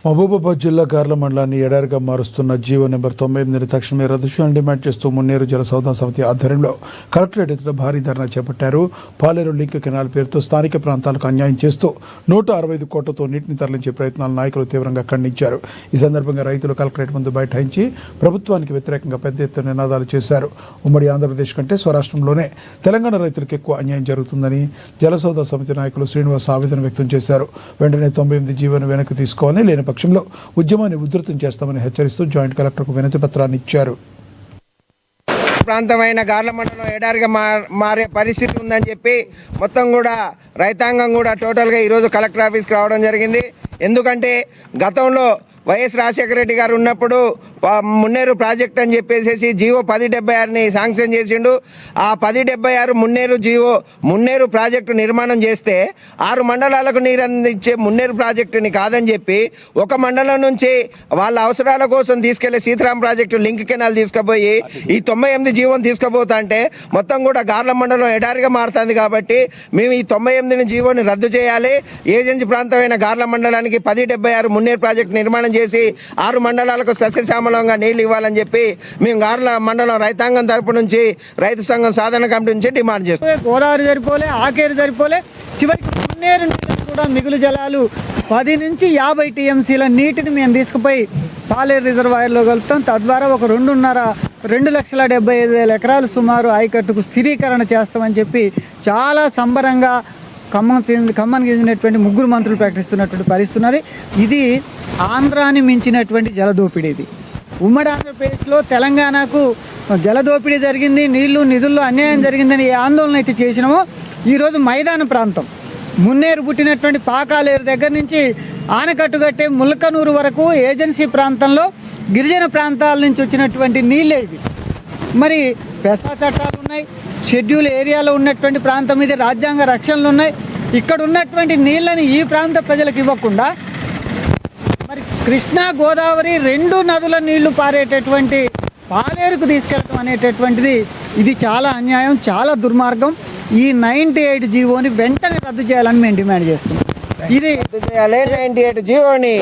మహబూబాబాద్ జిల్లా గార్ల మండలాన్ని ఎడారిగా మారుస్తున్న జీవో నెంబర్ 98ని తక్షణమే రద్దు చేయాలని డిమాండ్ చేస్తూ మున్నేరు జల సౌధ సమితి ఆధ్వర్యంలో కలెక్టరేట్ ఎదుట భారీ ధర్నా చేపట్టారు. పాలేరు లింక్ కెనాల్ పేరుతో స్థానిక ప్రాంతాలకు అన్యాయం చేస్తూ 165 కోట్లతో నీటిని తరలించే ప్రయత్నాలు నాయకులు తీవ్రంగా ఖండించారు. ఈ సందర్భంగా రైతులు కలెక్టరేట్ ముందు బైఠాయించి ప్రభుత్వానికి వ్యతిరేకంగా పెద్ద ఎత్తున నినాదాలు చేశారు. ఉమ్మడి ఆంధ్రప్రదేశ్ కంటే స్వరాష్ట్రంలోనే తెలంగాణ రైతులకు ఎక్కువ అన్యాయం జరుగుతుందని జలసౌధ సమితి నాయకులు శ్రీనివాస్ ఆవేదన వ్యక్తం చేశారు. వెంటనే 98 జీవోను వెనక్కి తీసుకోవాలని, లేని పక్షంలో ఉద్యమాన్ని ఉధృతం చేస్తామని హెచ్చరిస్తూ జాయింట్ కలెక్టర్కు వినతి పత్రాన్ని ఇచ్చారు. ప్రాంతమైన గార్ల మండలం ఎడారిగా మారే పరిస్థితి ఉందని చెప్పి మొత్తం కూడా రైతాంగం కూడా టోటల్గా ఈరోజు కలెక్టర్ ఆఫీస్కి రావడం జరిగింది. ఎందుకంటే గతంలో వైఎస్ రాజశేఖర రెడ్డి గారు ఉన్నప్పుడు మున్నేరు ప్రాజెక్ట్ అని చెప్పేసి జీవో 1076ని శాంక్షన్ చేసిండు. ఆ 1076 మున్నేరు ప్రాజెక్టు నిర్మాణం చేస్తే 6 మండలాలకు నీరు అందించే మున్నేరు ప్రాజెక్టుని కాదని చెప్పి ఒక మండలం నుంచి వాళ్ళ అవసరాల కోసం తీసుకెళ్లే సీతారాం ప్రాజెక్టు లింక్ కెనాల్ తీసుకుపోయి ఈ 98 జీవోని తీసుకుపోతా అంటే మొత్తం కూడా గార్ల మండలం ఎడారిగా మారుతుంది. కాబట్టి మేము ఈ 98 జీవోని రద్దు చేయాలి. ఏజెన్సీ ప్రాంతమైన గార్ల మండలానికి 1076 మున్నేరు ప్రాజెక్టు నిర్మాణం చేసి 6 మండలాలకు సస్యశ్యామలంగా నీళ్లు ఇవ్వాలని చెప్పి మేము గార్ల మండలం రైతాంగం తరపు నుంచి రైతు సంఘం సాధన కమిటీ నుంచి డిమాండ్ చేస్తాం. గోదావరి సరిపోలే, ఆకేరు సరిపోలే, చివరికి మున్నేరు నీళ్ళకు కూడా మిగులు జలాలు 10 నుంచి 50 టీఎంసీల నీటిని మేము తీసుకుపోయి పాలేరు రిజర్వాయర్లో కలుపుతాం. తద్వారా ఒక 2,75,000 ఎకరాలు సుమారు ఆయకట్టుకు స్థిరీకరణ చేస్తామని చెప్పి చాలా సంబరంగా ఖమ్మానికి చెందినటువంటి 3 మంత్రులు ప్రకటిస్తున్నటువంటి పరిస్థితి ఉన్నది. ఇది ఆంధ్రాని మించినటువంటి జలదోపిడీ. ఇది ఉమ్మడి ఆంధ్రప్రదేశ్లో తెలంగాణకు జలదోపిడీ జరిగింది, నిధుల్లో అన్యాయం జరిగిందని ఏ ఆందోళన అయితే చేసినామో ఈరోజు మైదాన ప్రాంతం మున్నేరు పుట్టినటువంటి పాకాలేరు దగ్గర నుంచి ఆనకట్టు కట్టే ముల్కనూరు వరకు ఏజెన్సీ ప్రాంతంలో గిరిజన ప్రాంతాల నుంచి వచ్చినటువంటి నీళ్ళే ఇవి. మరి పెసా చట్టాలు ఉన్నాయి, షెడ్యూల్ ఏరియాలో ఉన్నటువంటి ప్రాంతం ఇది, రాజ్యాంగ రక్షణలు ఉన్నాయి. ఇక్కడ ఉన్నటువంటి నీళ్ళని ఈ ప్రాంత ప్రజలకు ఇవ్వకుండా మరి కృష్ణా గోదావరి 2 నదుల నీళ్లు పారేటటువంటి పాలేరుకు తీసుకెళ్ళటం అనేటటువంటిది ఇది చాలా అన్యాయం, చాలా దుర్మార్గం. ఈ 98 జీవోని వెంటనే రద్దు చేయాలని మేము డిమాండ్ చేస్తున్నాం. ఇది 98 జీవోని